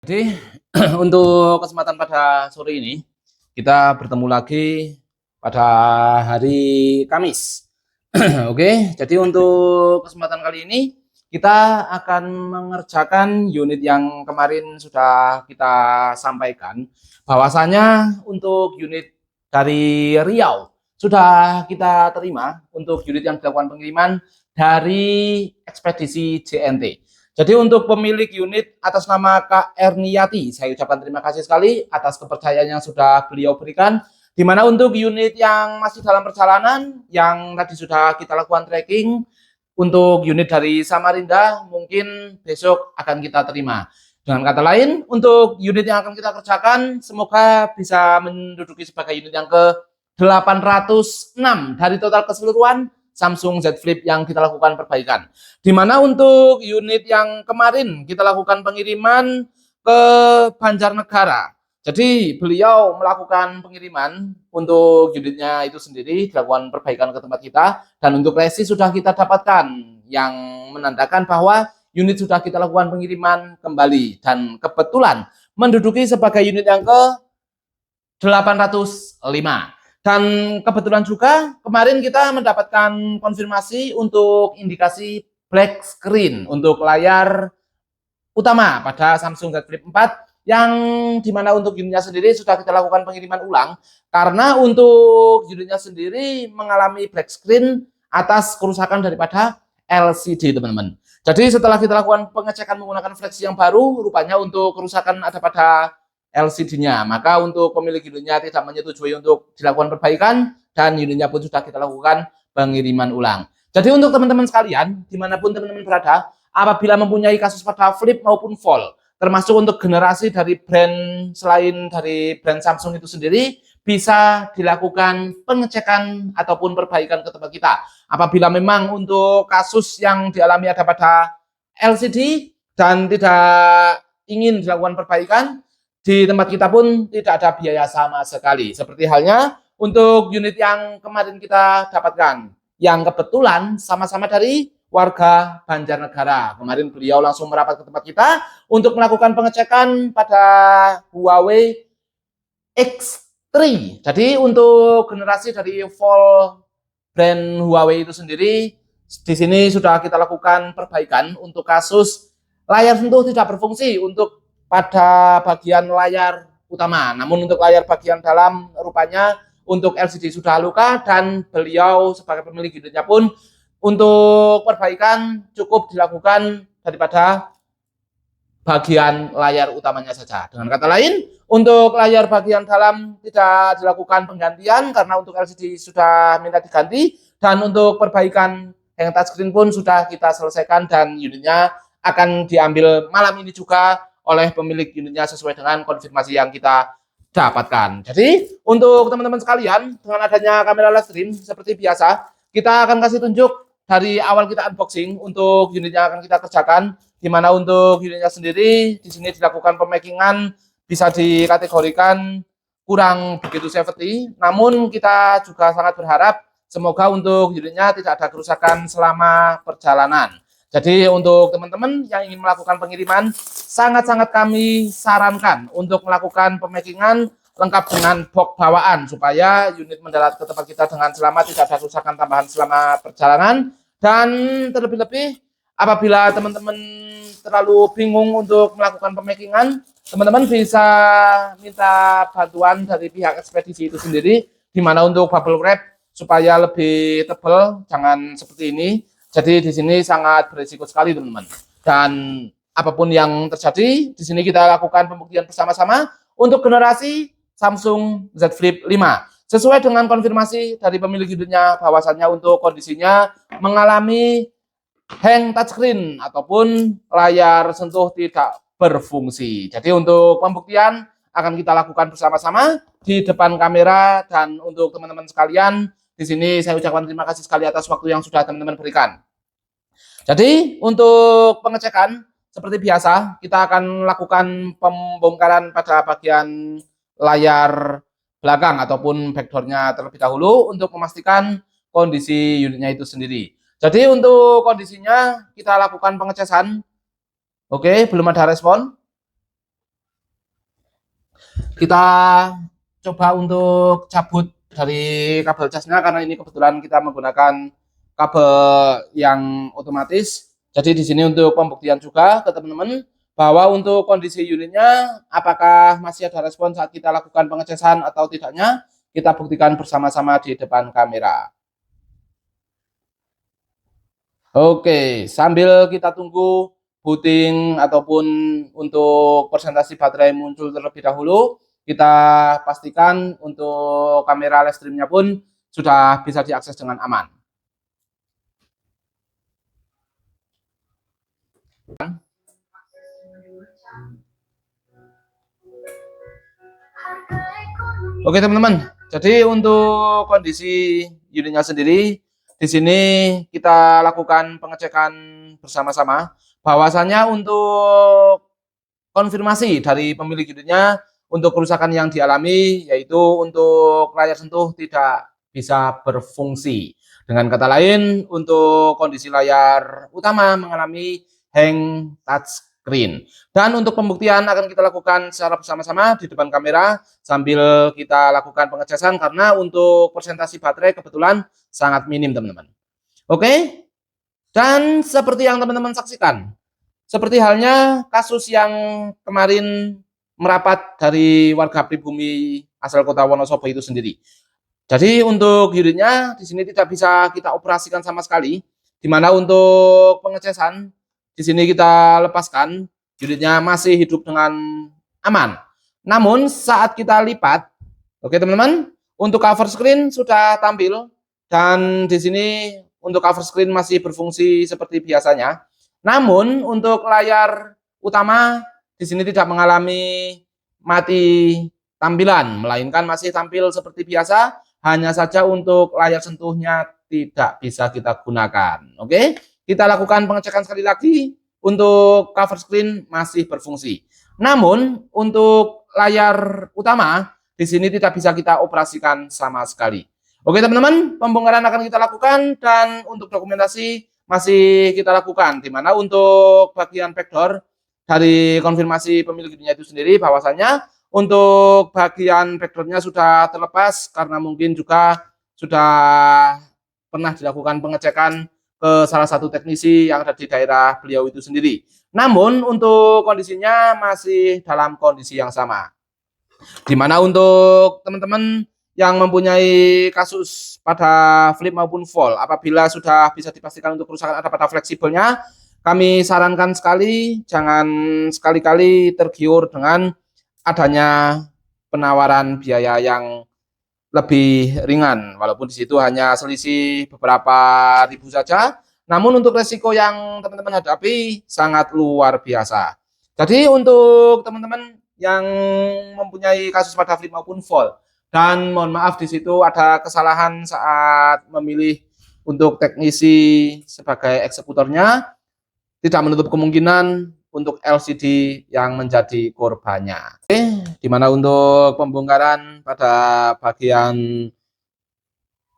Jadi untuk kesempatan pada sore ini kita bertemu lagi pada hari Kamis. Oke, jadi untuk kesempatan kali ini kita akan mengerjakan unit yang kemarin sudah kita sampaikan. Bahwasanya untuk unit dari Riau sudah kita terima untuk unit yang dilakukan pengiriman dari ekspedisi JNT. Jadi untuk pemilik unit atas nama Kak Erniati, saya ucapkan terima kasih sekali atas kepercayaan yang sudah beliau berikan. Di mana untuk unit yang masih dalam perjalanan, yang tadi sudah kita lakukan tracking, untuk unit dari Samarinda mungkin besok akan kita terima. Dengan kata lain, untuk unit yang akan kita kerjakan, semoga bisa menduduki sebagai unit yang ke-806 dari total keseluruhan Samsung Z Flip yang kita lakukan perbaikan. Di mana untuk unit yang kemarin kita lakukan pengiriman ke Banjarnegara. Jadi beliau melakukan pengiriman untuk unitnya itu sendiri, dilakukan perbaikan ke tempat kita, dan untuk resi sudah kita dapatkan yang menandakan bahwa unit sudah kita lakukan pengiriman kembali dan kebetulan menduduki sebagai unit yang ke 805. Dan kebetulan juga kemarin kita mendapatkan konfirmasi untuk indikasi black screen untuk layar utama pada Samsung Z Flip 4 yang dimana untuk unitnya sendiri sudah kita lakukan pengiriman ulang karena untuk unitnya sendiri mengalami black screen atas kerusakan daripada LCD, teman-teman. Jadi setelah kita lakukan pengecekan menggunakan fleksi yang baru, rupanya untuk kerusakan ada pada LCD-nya. Maka untuk pemilik unitnya tidak menyetujui untuk dilakukan perbaikan dan unitnya pun sudah kita lakukan pengiriman ulang. Jadi untuk teman-teman sekalian, dimanapun teman-teman berada, apabila mempunyai kasus pada flip maupun fold, termasuk untuk generasi dari brand selain dari brand Samsung itu sendiri, bisa dilakukan pengecekan ataupun perbaikan ke tempat kita. Apabila memang untuk kasus yang dialami ada pada LCD dan tidak ingin dilakukan perbaikan, di tempat kita pun tidak ada biaya sama sekali. Seperti halnya untuk unit yang kemarin kita dapatkan, yang kebetulan sama-sama dari warga Banjarnegara. Kemarin beliau langsung merapat ke tempat kita untuk melakukan pengecekan pada Huawei X3. Jadi untuk generasi dari full brand Huawei itu sendiri, di sini sudah kita lakukan perbaikan untuk kasus layar sentuh tidak berfungsi untuk pada bagian layar utama. Namun untuk layar bagian dalam rupanya untuk LCD sudah luka dan beliau sebagai pemilik unitnya pun untuk perbaikan cukup dilakukan daripada bagian layar utamanya saja. Dengan kata lain, untuk layar bagian dalam tidak dilakukan penggantian karena untuk LCD sudah minta diganti dan untuk perbaikan yang touchscreen pun sudah kita selesaikan dan unitnya akan diambil malam ini juga oleh pemilik unitnya sesuai dengan konfirmasi yang kita dapatkan. Jadi untuk teman-teman sekalian, dengan adanya kamera live stream seperti biasa, kita akan kasih tunjuk dari awal kita unboxing untuk unit yang akan kita kerjakan, di mana untuk unitnya sendiri di sini dilakukan pemakingan bisa dikategorikan kurang begitu safety, namun kita juga sangat berharap semoga untuk unitnya tidak ada kerusakan selama perjalanan. Jadi untuk teman-teman yang ingin melakukan pengiriman, sangat-sangat kami sarankan untuk melakukan pemakingan lengkap dengan box bawaan supaya unit mendarat ke tempat kita dengan selamat, tidak ada kerusakan tambahan selama perjalanan. Dan terlebih-lebih apabila teman-teman terlalu bingung untuk melakukan pemakingan, teman-teman bisa minta bantuan dari pihak ekspedisi itu sendiri, di mana untuk bubble wrap supaya lebih tebal, jangan seperti ini. Jadi di sini sangat berisiko sekali, teman-teman. Dan apapun yang terjadi, di sini kita lakukan pembuktian bersama-sama untuk generasi Samsung Z Flip 5. Sesuai dengan konfirmasi dari pemilik unitnya bahwasannya untuk kondisinya mengalami hang touchscreen ataupun layar sentuh tidak berfungsi. Jadi untuk pembuktian akan kita lakukan bersama-sama di depan kamera dan untuk teman-teman sekalian, di sini saya ucapkan terima kasih sekali atas waktu yang sudah teman-teman berikan. Jadi untuk pengecekan seperti biasa kita akan lakukan pembongkaran pada bagian layar belakang ataupun backdoornya terlebih dahulu untuk memastikan kondisi unitnya itu sendiri. Jadi untuk kondisinya kita lakukan pengecasan. Oke, belum ada respon. Kita coba untuk cabut dari kabel casnya karena ini kebetulan kita menggunakan kabel yang otomatis. Jadi di sini untuk pembuktian juga ke teman-teman bahwa untuk kondisi unitnya apakah masih ada respon saat kita lakukan pengecasan atau tidaknya, kita buktikan bersama-sama di depan kamera. Oke, sambil kita tunggu booting ataupun untuk presentasi baterai muncul terlebih dahulu, kita pastikan untuk kamera live streamnya pun sudah bisa diakses dengan aman. Oke teman-teman, jadi untuk kondisi unitnya sendiri, di sini kita lakukan pengecekan bersama-sama bahwasannya untuk konfirmasi dari pemilik unitnya untuk kerusakan yang dialami, yaitu untuk layar sentuh tidak bisa berfungsi. Dengan kata lain, untuk kondisi layar utama mengalami hang touchscreen. Dan untuk pembuktian akan kita lakukan secara bersama-sama di depan kamera sambil kita lakukan pengecasan karena untuk presentasi baterai kebetulan sangat minim teman-teman. Oke, dan seperti yang teman-teman saksikan, seperti halnya kasus yang kemarin merapat dari warga pribumi asal kota Wonosobo itu sendiri. Jadi untuk unitnya di sini tidak bisa kita operasikan sama sekali, di mana untuk pengecasan di sini kita lepaskan, unitnya masih hidup dengan aman. Namun saat kita lipat, oke teman-teman, untuk cover screen sudah tampil dan di sini untuk cover screen masih berfungsi seperti biasanya. Namun untuk layar utama di sini tidak mengalami mati tampilan, melainkan masih tampil seperti biasa, hanya saja untuk layar sentuhnya tidak bisa kita gunakan. Oke, kita lakukan pengecekan sekali lagi. Untuk cover screen masih berfungsi. Namun untuk layar utama di sini tidak bisa kita operasikan sama sekali. Oke teman-teman, pembongkaran akan kita lakukan dan untuk dokumentasi masih kita lakukan, di mana untuk bagian backdoor dari konfirmasi pemilik unitnya itu sendiri bahwasannya untuk bagian backdoornya sudah terlepas karena mungkin juga sudah pernah dilakukan pengecekan ke salah satu teknisi yang ada di daerah beliau itu sendiri. Namun untuk kondisinya masih dalam kondisi yang sama. Di mana untuk teman-teman yang mempunyai kasus pada flip maupun fall, apabila sudah bisa dipastikan untuk kerusakan ada pada fleksibelnya, kami sarankan sekali jangan sekali-kali tergiur dengan adanya penawaran biaya yang lebih ringan, walaupun di situ hanya selisih beberapa ribu saja, namun untuk resiko yang teman-teman hadapi sangat luar biasa. Jadi untuk teman-teman yang mempunyai kasus pada flip maupun fall, dan mohon maaf di situ ada kesalahan saat memilih untuk teknisi sebagai eksekutornya, tidak menutup kemungkinan untuk LCD yang menjadi korbannya. Oke, di mana untuk pembongkaran pada bagian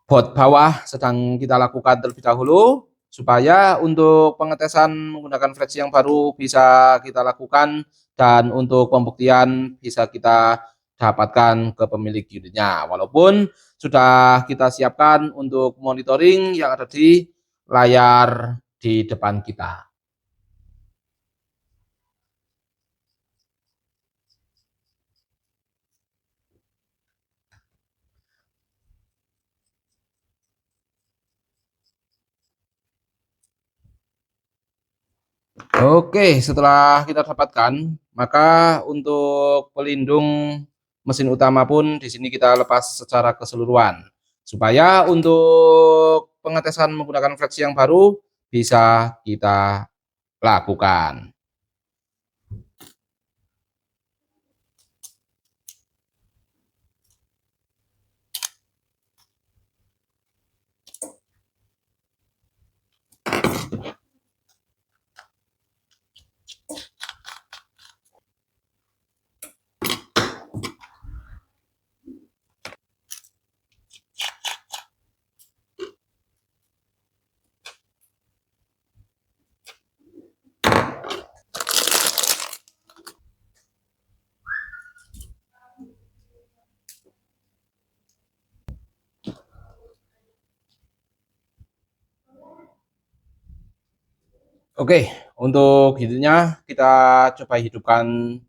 bot bawah sedang kita lakukan terlebih dahulu supaya untuk pengetesan menggunakan fleksi yang baru bisa kita lakukan dan untuk pembuktian bisa kita dapatkan ke pemilik unitnya. Walaupun sudah kita siapkan untuk monitoring yang ada di layar di depan kita. Oke, setelah kita dapatkan, maka untuk pelindung mesin utama pun di sini kita lepas secara keseluruhan. Supaya untuk pengetesan menggunakan fleksi yang baru bisa kita lakukan. Oke, untuk hidupnya kita coba hidupkan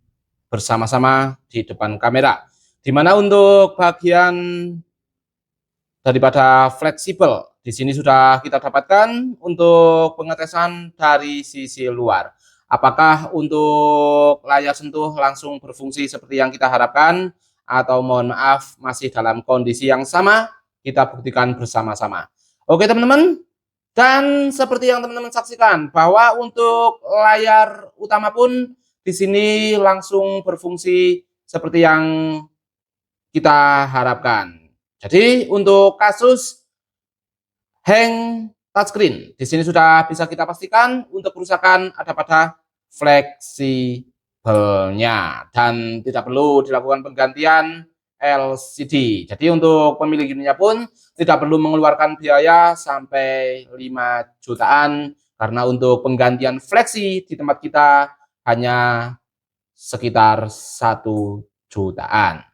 bersama-sama di depan kamera. Dimana untuk bagian daripada fleksibel, di sini sudah kita dapatkan untuk pengetesan dari sisi luar. Apakah untuk layar sentuh langsung berfungsi seperti yang kita harapkan, atau mohon maaf masih dalam kondisi yang sama, kita buktikan bersama-sama. Oke teman-teman, dan seperti yang teman-teman saksikan bahwa untuk layar utama pun di sini langsung berfungsi seperti yang kita harapkan. Jadi untuk kasus hang touchscreen, di sini sudah bisa kita pastikan untuk kerusakan ada pada fleksibelnya dan tidak perlu dilakukan penggantian LCD. Jadi untuk pemilik unitnya pun tidak perlu mengeluarkan biaya sampai 5 jutaan karena untuk penggantian fleksi di tempat kita hanya sekitar 1 jutaan.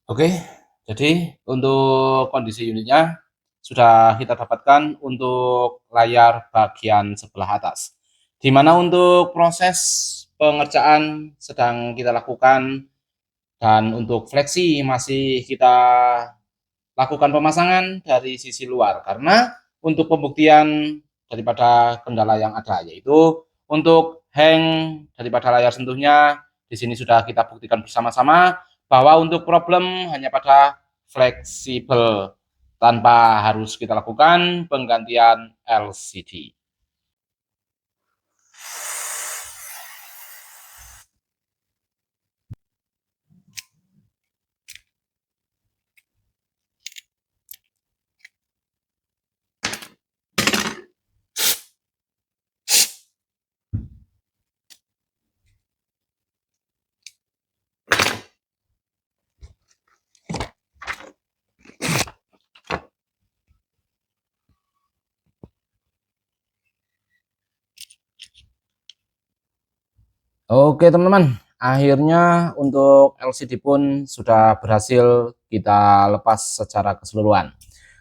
Oke, jadi untuk kondisi unitnya sudah kita dapatkan untuk layar bagian sebelah atas. Di mana untuk proses pengerjaan sedang kita lakukan dan untuk fleksi masih kita lakukan pemasangan dari sisi luar karena untuk pembuktian daripada kendala yang ada yaitu untuk hang daripada layar sentuhnya di sini sudah kita buktikan bersama-sama bahwa untuk problem hanya pada fleksibel tanpa harus kita lakukan penggantian LCD. Oke teman-teman, akhirnya untuk LCD pun sudah berhasil kita lepas secara keseluruhan.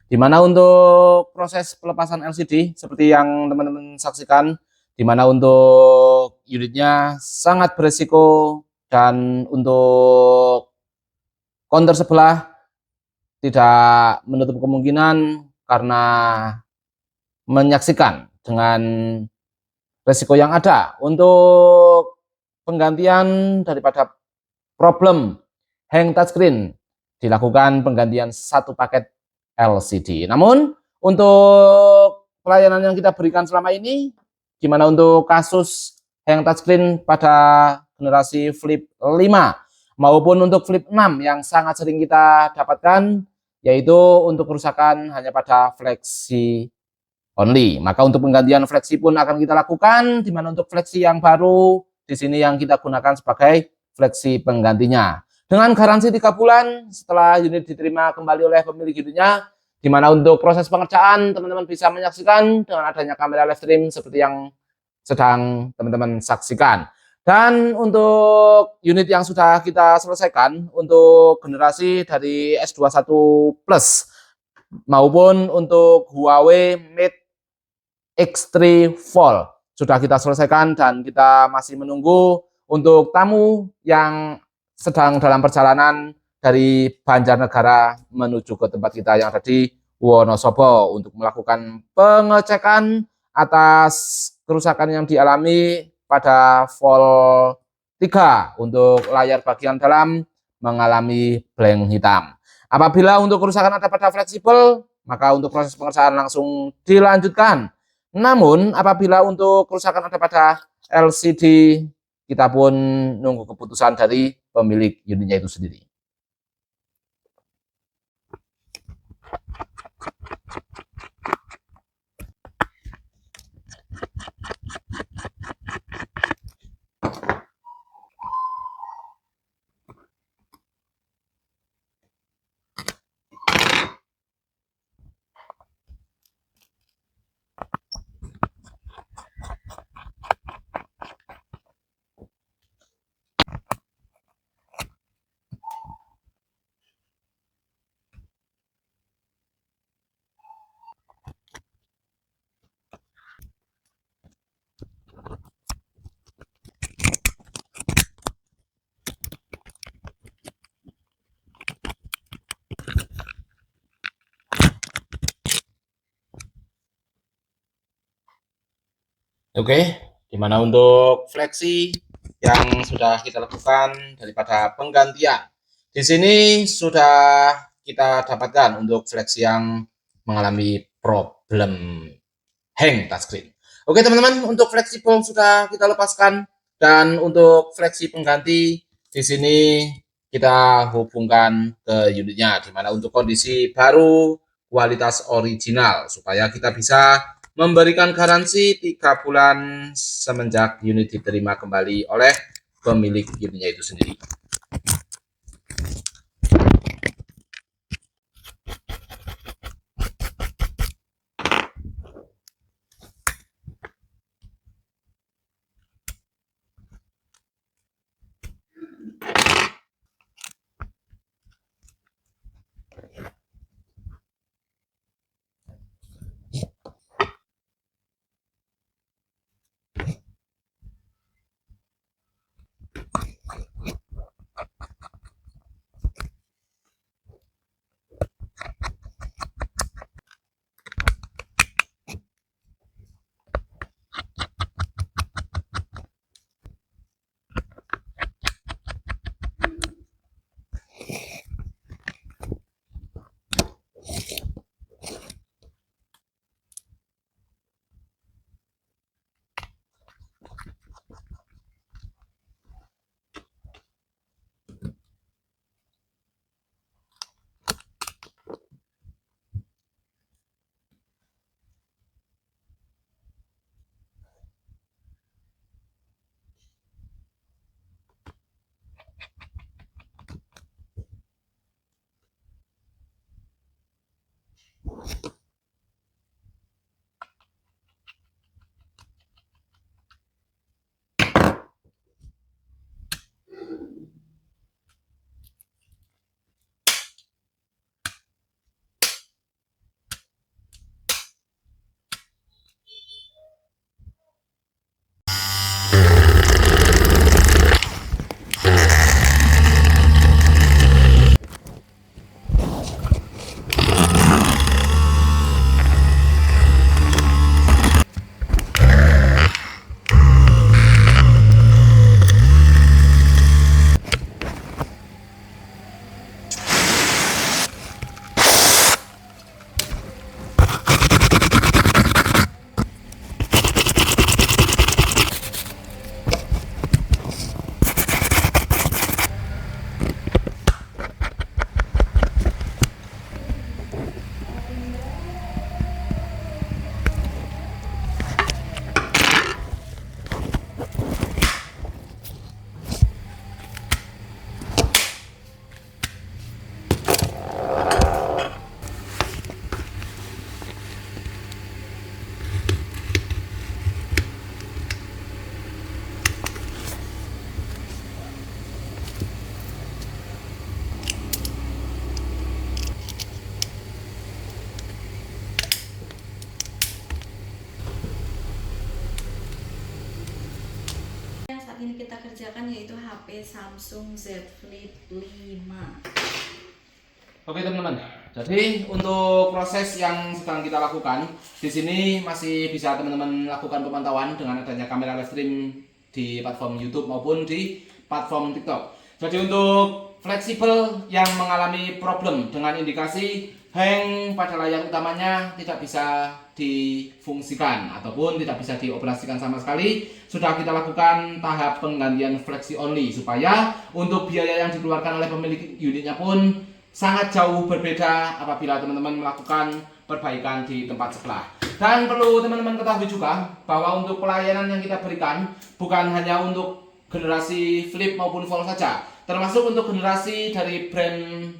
Dimana untuk proses pelepasan LCD seperti yang teman-teman saksikan, dimana untuk unitnya sangat beresiko dan untuk counter sebelah tidak menutup kemungkinan karena menyaksikan dengan resiko yang ada untuk penggantian daripada problem hang touchscreen dilakukan penggantian satu paket LCD. Namun untuk pelayanan yang kita berikan selama ini, gimana untuk kasus hang touchscreen pada generasi Flip 5 maupun untuk Flip 6 yang sangat sering kita dapatkan, yaitu untuk kerusakan hanya pada fleksi only. Maka untuk penggantian fleksi pun akan kita lakukan, di mana untuk fleksi yang baru di sini yang kita gunakan sebagai fleksi penggantinya. Dengan garansi 3 bulan setelah unit diterima kembali oleh pemilik unitnya, di mana untuk proses pengerjaan teman-teman bisa menyaksikan dengan adanya kamera live stream seperti yang sedang teman-teman saksikan. Dan untuk unit yang sudah kita selesaikan untuk generasi dari S21 Plus maupun untuk Huawei Mate X3 Fold sudah kita selesaikan dan kita masih menunggu untuk tamu yang sedang dalam perjalanan dari Banjarnegara menuju ke tempat kita yang ada di Wonosobo untuk melakukan pengecekan atas kerusakan yang dialami pada volt 3 untuk layar bagian dalam mengalami blank hitam. Apabila untuk kerusakan ada pada fleksibel, maka untuk proses pengerjaan langsung dilanjutkan. Namun apabila untuk kerusakan ada pada LCD, kita pun nunggu keputusan dari pemilik unitnya itu sendiri. Oke, dimana untuk fleksi yang sudah kita lakukan daripada penggantian. Di sini sudah kita dapatkan untuk fleksi yang mengalami problem hang touchscreen. Oke teman-teman, untuk fleksibel sudah kita lepaskan, dan untuk fleksi pengganti di sini kita hubungkan ke unitnya, dimana untuk kondisi baru kualitas original supaya kita bisa memberikan garansi 3 bulan semenjak unit diterima kembali oleh pemilik unitnya itu sendiri. Yang ini kita kerjakan yaitu HP Samsung Z Flip 5. Oke teman-teman, jadi untuk proses yang sedang kita lakukan di sini masih bisa teman-teman lakukan pemantauan dengan adanya kamera live stream di platform YouTube maupun di platform TikTok. Jadi untuk fleksibel yang mengalami problem dengan indikasi hang pada layar utamanya tidak bisa difungsikan ataupun tidak bisa dioperasikan sama sekali, sudah kita lakukan tahap penggantian fleksi only supaya untuk biaya yang dikeluarkan oleh pemilik unitnya pun sangat jauh berbeda apabila teman-teman melakukan perbaikan di tempat sebelah. Dan perlu teman-teman ketahui juga bahwa untuk pelayanan yang kita berikan bukan hanya untuk generasi flip maupun fold saja, termasuk untuk generasi dari brand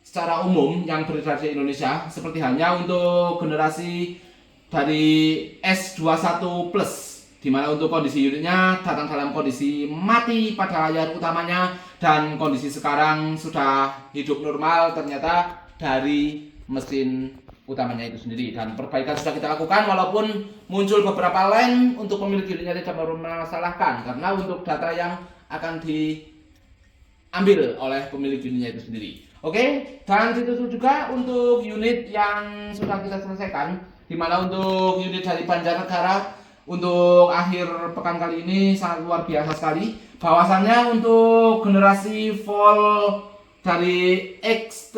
secara umum yang beredar di Indonesia, seperti hanya untuk generasi dari S21 Plus, di mana untuk kondisi unitnya datang dalam kondisi mati pada layar utamanya dan kondisi sekarang sudah hidup normal ternyata dari mesin utamanya itu sendiri. Dan perbaikan sudah kita lakukan walaupun muncul beberapa line untuk pemilik unitnya tidak bermasalahkan karena untuk data yang akan diambil oleh pemilik unitnya itu sendiri. Oke, dan itu juga untuk unit yang sudah kita selesaikan, di mana untuk unit dari Banjarnegara untuk akhir pekan kali ini sangat luar biasa sekali. Bahwasannya untuk generasi full dari X3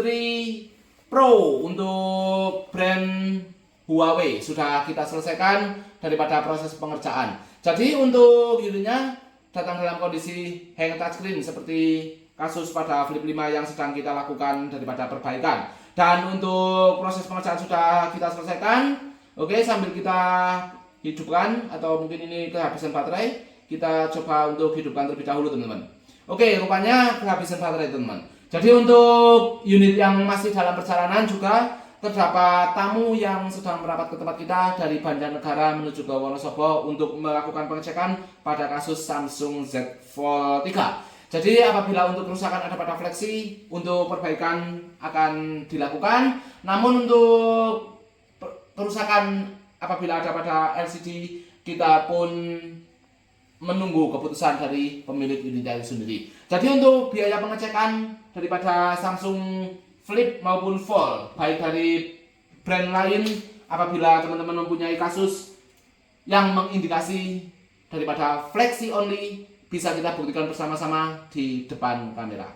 Pro untuk brand Huawei sudah kita selesaikan daripada proses pengerjaan. Jadi untuk unitnya datang dalam kondisi hang touchscreen seperti kasus pada Flip 5 yang sedang kita lakukan daripada perbaikan. Dan untuk proses pengerjaan sudah kita selesaikan. Oke, sambil kita hidupkan atau mungkin ini kehabisan baterai, kita coba untuk hidupkan terlebih dahulu teman-teman. Oke, rupanya kehabisan baterai teman-teman. Jadi untuk unit yang masih dalam perjalanan juga terdapat tamu yang sedang merapat ke tempat kita dari Banjarnegara menuju ke Wonosobo untuk melakukan pengecekan pada kasus Samsung Z Fold 3. Jadi apabila untuk kerusakan ada pada fleksi, untuk perbaikan akan dilakukan. Namun untuk kerusakan apabila ada pada LCD, kita pun menunggu keputusan dari pemilik unitnya sendiri. Jadi untuk biaya pengecekan daripada Samsung Flip maupun Fold, baik dari brand lain, apabila teman-teman mempunyai kasus yang mengindikasi daripada fleksi only, bisa kita buktikan bersama-sama di depan kamera.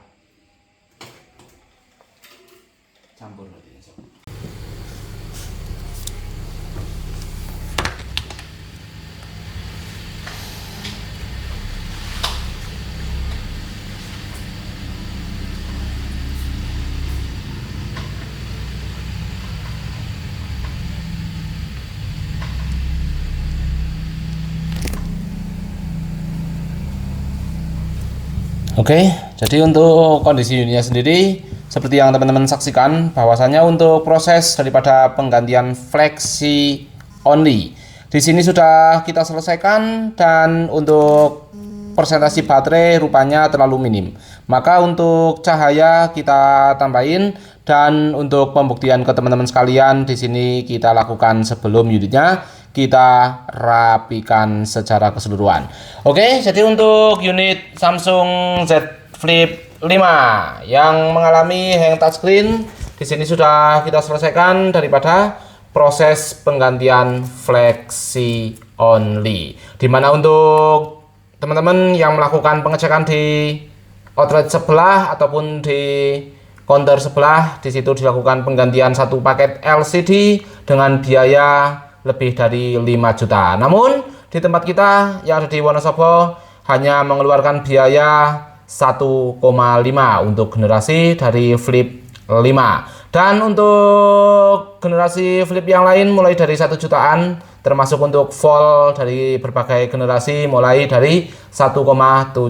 Campur berarti. Oke, jadi untuk kondisi unitnya sendiri seperti yang teman-teman saksikan, bahwasannya untuk proses daripada penggantian fleksi only di sini sudah kita selesaikan, dan untuk persentase baterai rupanya terlalu minim. Maka untuk cahaya kita tambahin, dan untuk pembuktian ke teman-teman sekalian di sini kita lakukan sebelum unitnya kita rapikan secara keseluruhan. Oke, jadi untuk unit Samsung Z Flip 5 yang mengalami hang touchscreen di sini sudah kita selesaikan daripada proses penggantian fleksi only. Dimana untuk teman-teman yang melakukan pengecekan di outlet sebelah ataupun di counter sebelah, di situ dilakukan penggantian satu paket LCD dengan biaya lebih dari 5 juta. Namun di tempat kita yang ada di Wonosobo hanya mengeluarkan biaya 1,5 untuk generasi dari Flip 5. Dan untuk generasi Flip yang lain mulai dari 1 jutaan, termasuk untuk Fold dari berbagai generasi mulai dari 1,75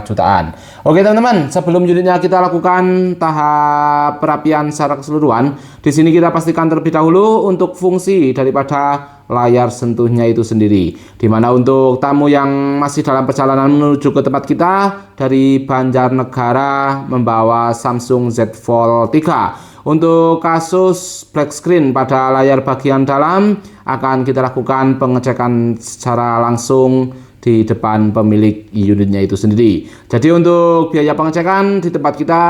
jutaan. Oke teman-teman, sebelum unitnya kita lakukan tahap perapian secara keseluruhan, di sini kita pastikan terlebih dahulu untuk fungsi daripada layar sentuhnya itu sendiri. Dimana untuk tamu yang masih dalam perjalanan menuju ke tempat kita dari Banjarnegara membawa Samsung Z Fold 3. Untuk kasus black screen pada layar bagian dalam akan kita lakukan pengecekan secara langsung di depan pemilik unitnya itu sendiri. Jadi untuk biaya pengecekan di tempat kita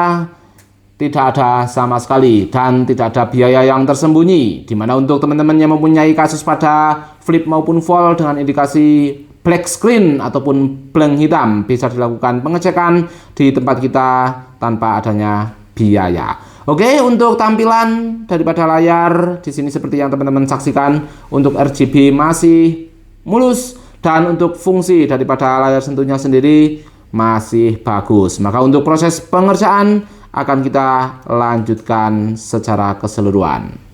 tidak ada sama sekali dan tidak ada biaya yang tersembunyi, di mana untuk teman-teman yang mempunyai kasus pada flip maupun fold dengan indikasi black screen ataupun blank hitam bisa dilakukan pengecekan di tempat kita tanpa adanya biaya. Oke, untuk tampilan daripada layar di sini seperti yang teman-teman saksikan, untuk RGB masih mulus dan untuk fungsi daripada layar sentuhnya sendiri masih bagus. Maka untuk proses pengerjaan akan kita lanjutkan secara keseluruhan.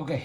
Oke,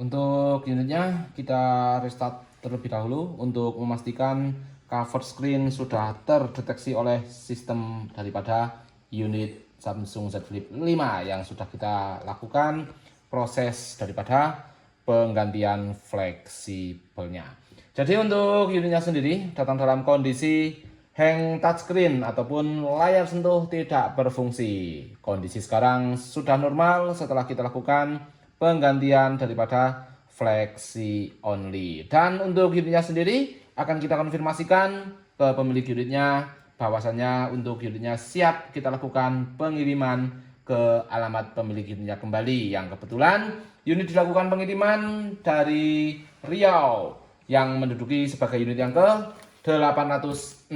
untuk unitnya kita restart terlebih dahulu untuk memastikan cover screen sudah terdeteksi oleh sistem daripada unit Samsung Z Flip 5 yang sudah kita lakukan proses daripada penggantian fleksibelnya. Jadi untuk unitnya sendiri datang dalam kondisi hang touchscreen ataupun layar sentuh tidak berfungsi. Kondisi sekarang sudah normal setelah kita lakukan penggantian daripada flexi only. Dan untuk unitnya sendiri akan kita konfirmasikan ke pemilik unitnya bahwasannya untuk unitnya siap kita lakukan pengiriman ke alamat pemilik unitnya kembali, yang kebetulan unit dilakukan pengiriman dari Riau yang menduduki sebagai unit yang ke 806.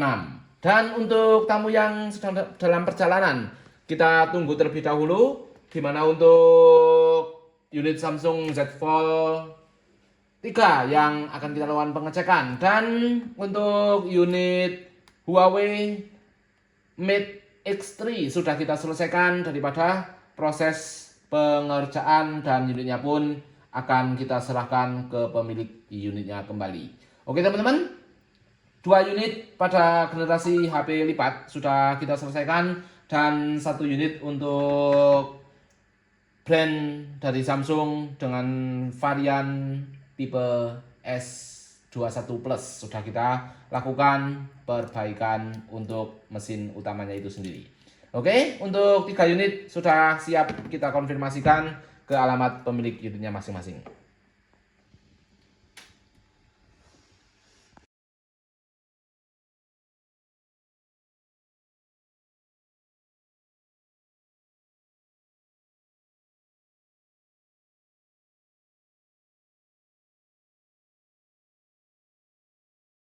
Dan untuk tamu yang sedang dalam perjalanan kita tunggu terlebih dahulu, di mana untuk unit Samsung Z Fold 3 yang akan kita lakukan pengecekan, dan untuk unit Huawei Mate X3 sudah kita selesaikan daripada proses pengerjaan dan unitnya pun akan kita serahkan ke pemilik unitnya kembali. Oke teman-teman, 2 unit pada generasi HP lipat sudah kita selesaikan dan 1 unit untuk brand dari Samsung dengan varian tipe S21 Plus sudah kita lakukan perbaikan untuk mesin utamanya itu sendiri. Oke, untuk 3 unit sudah siap kita konfirmasikan ke alamat pemilik unitnya masing-masing.